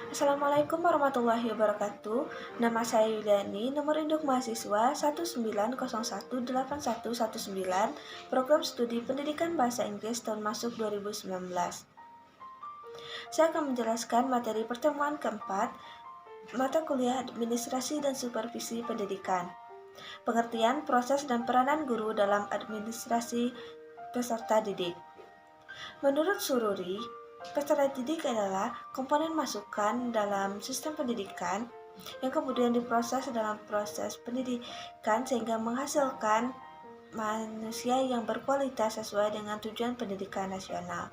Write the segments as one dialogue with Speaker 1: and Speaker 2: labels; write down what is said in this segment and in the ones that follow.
Speaker 1: Assalamualaikum warahmatullahi wabarakatuh. Nama saya Yuliani, nomor induk mahasiswa 1901819, Program Studi Pendidikan Bahasa Inggris tahun masuk 2019. Saya akan menjelaskan materi pertemuan keempat, mata kuliah Administrasi dan Supervisi Pendidikan. Pengertian, proses, dan peranan guru dalam administrasi peserta didik. Menurut Sururi, peserta didik adalah komponen masukan dalam sistem pendidikan yang kemudian diproses dalam proses pendidikan sehingga menghasilkan manusia yang berkualitas sesuai dengan tujuan pendidikan nasional.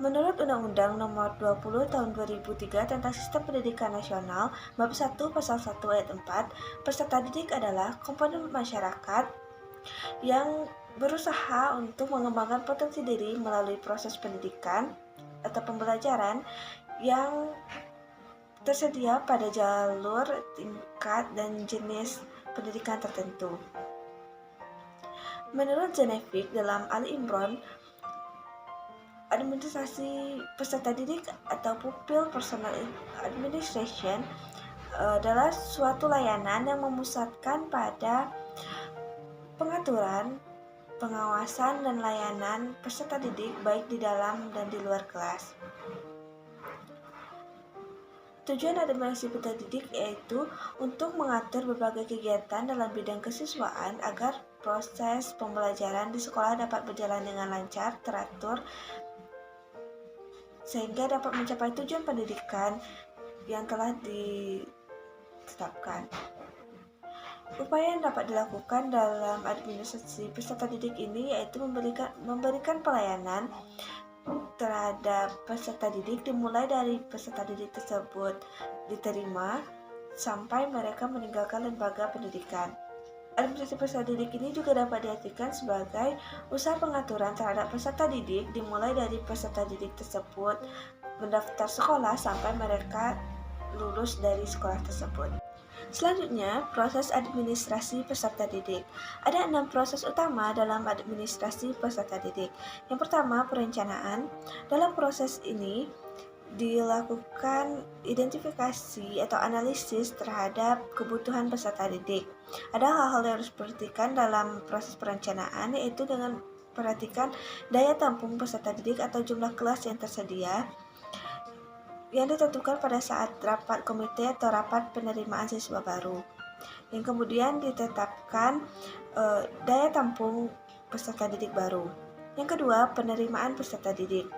Speaker 1: Menurut Undang-Undang Nomor 20 Tahun 2003 tentang Sistem Pendidikan Nasional, Bab 1 Pasal 1 Ayat 4, peserta didik adalah komponen masyarakat yang berusaha untuk mengembangkan potensi diri melalui proses pendidikan atau pembelajaran yang tersedia pada jalur, tingkat, dan jenis pendidikan tertentu. Menurut Genevieve dalam Ali Imran, administrasi peserta didik atau pupil personal administration adalah suatu layanan yang memusatkan pada pengaturan, pengawasan, dan layanan peserta didik baik di dalam dan di luar kelas. Tujuan administrasi peserta didik yaitu untuk mengatur berbagai kegiatan dalam bidang kesiswaan agar proses pembelajaran di sekolah dapat berjalan dengan lancar, teratur, sehingga dapat mencapai tujuan pendidikan yang telah ditetapkan. Upaya yang dapat dilakukan dalam administrasi peserta didik ini yaitu memberikan pelayanan terhadap peserta didik dimulai dari peserta didik tersebut diterima sampai mereka meninggalkan lembaga pendidikan. Administrasi peserta didik ini juga dapat diartikan sebagai usaha pengaturan terhadap peserta didik dimulai dari peserta didik tersebut mendaftar sekolah sampai mereka lulus dari sekolah tersebut. Selanjutnya, proses administrasi peserta didik. Ada 6 proses utama dalam administrasi peserta didik. Yang pertama, perencanaan. Dalam proses ini dilakukan identifikasi atau analisis terhadap kebutuhan peserta didik. Ada hal-hal yang harus diperhatikan dalam proses perencanaan, yaitu dengan perhatikan daya tampung peserta didik atau jumlah kelas yang tersedia yang ditentukan pada saat rapat komite atau rapat penerimaan siswa baru. Yang kemudian ditetapkan daya tampung peserta didik baru. Yang kedua, penerimaan peserta didik.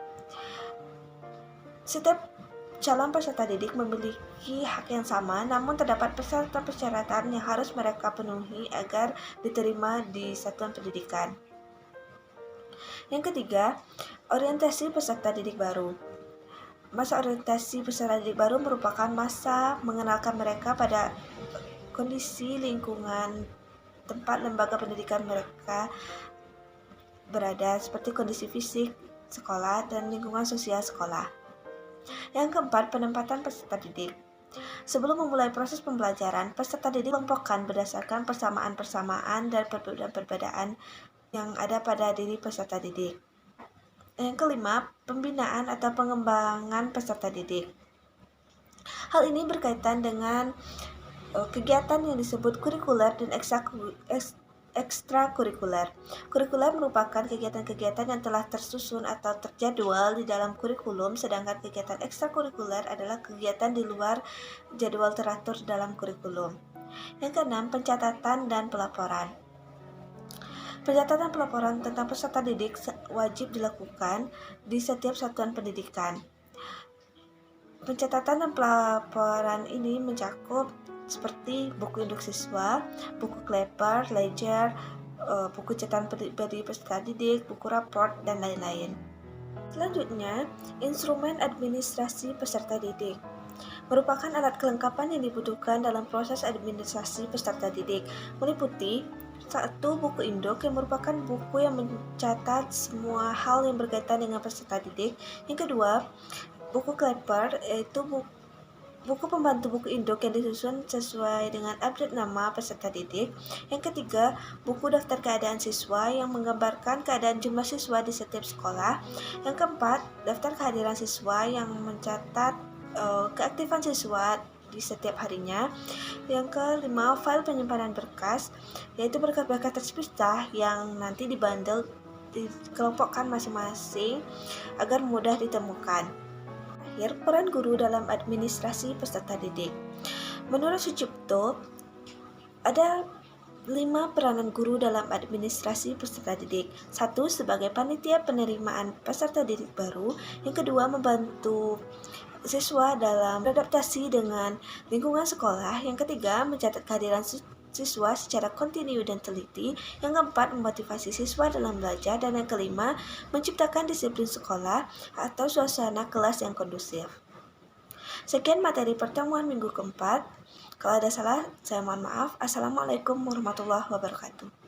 Speaker 1: Setiap calon peserta didik memiliki hak yang sama, namun terdapat persyaratan yang harus mereka penuhi agar diterima di satuan pendidikan. Yang ketiga, orientasi peserta didik baru. Masa orientasi peserta didik baru merupakan masa mengenalkan mereka pada kondisi lingkungan tempat lembaga pendidikan mereka berada, seperti kondisi fisik sekolah dan lingkungan sosial sekolah. Yang keempat, penempatan peserta didik. Sebelum memulai proses pembelajaran, peserta didik dikelompokkan berdasarkan persamaan-persamaan dan perbedaan-perbedaan yang ada pada diri peserta didik. Yang kelima, pembinaan atau pengembangan peserta didik. Hal ini berkaitan dengan kegiatan yang disebut kurikuler dan ekstrakurikuler. Kurikuler merupakan kegiatan-kegiatan yang telah tersusun atau terjadwal di dalam kurikulum, sedangkan kegiatan ekstrakurikuler adalah kegiatan di luar jadwal teratur dalam kurikulum. Yang keenam, pencatatan dan pelaporan. Pencatatan pelaporan tentang peserta didik wajib dilakukan di setiap satuan pendidikan. Pencatatan dan pelaporan ini mencakup seperti buku induk siswa, buku kleper, ledger, buku catatan pribadi peserta didik, buku raport, dan lain-lain. Selanjutnya, instrumen administrasi peserta didik merupakan alat kelengkapan yang dibutuhkan dalam proses administrasi peserta didik, meliputi 1. Buku induk yang merupakan buku yang mencatat semua hal yang berkaitan dengan peserta didik. Yang kedua, buku kleper yaitu buku pembantu buku induk yang disusun sesuai dengan update nama peserta didik. Yang ketiga, buku daftar keadaan siswa yang menggambarkan keadaan jumlah siswa di setiap sekolah. Yang keempat, daftar kehadiran siswa yang mencatat keaktifan siswa di setiap harinya. Yang kelima, file penyimpanan berkas, yaitu berkas-berkas terpisah yang nanti dibundle, dikelompokkan masing-masing agar mudah ditemukan. Akhir, peran guru dalam administrasi peserta didik. Menurut Sucipto, ada 5 peranan guru dalam administrasi peserta didik. 1. Sebagai panitia penerimaan peserta didik baru. Yang kedua, membantu siswa dalam beradaptasi dengan lingkungan sekolah. Yang ketiga, mencatat kehadiran siswa secara kontinu dan teliti. Yang keempat, memotivasi siswa dalam belajar. Dan yang kelima, menciptakan disiplin sekolah atau suasana kelas yang kondusif. Sekian materi pertemuan minggu keempat. Kalau ada salah, saya mohon maaf. Assalamualaikum warahmatullahi wabarakatuh.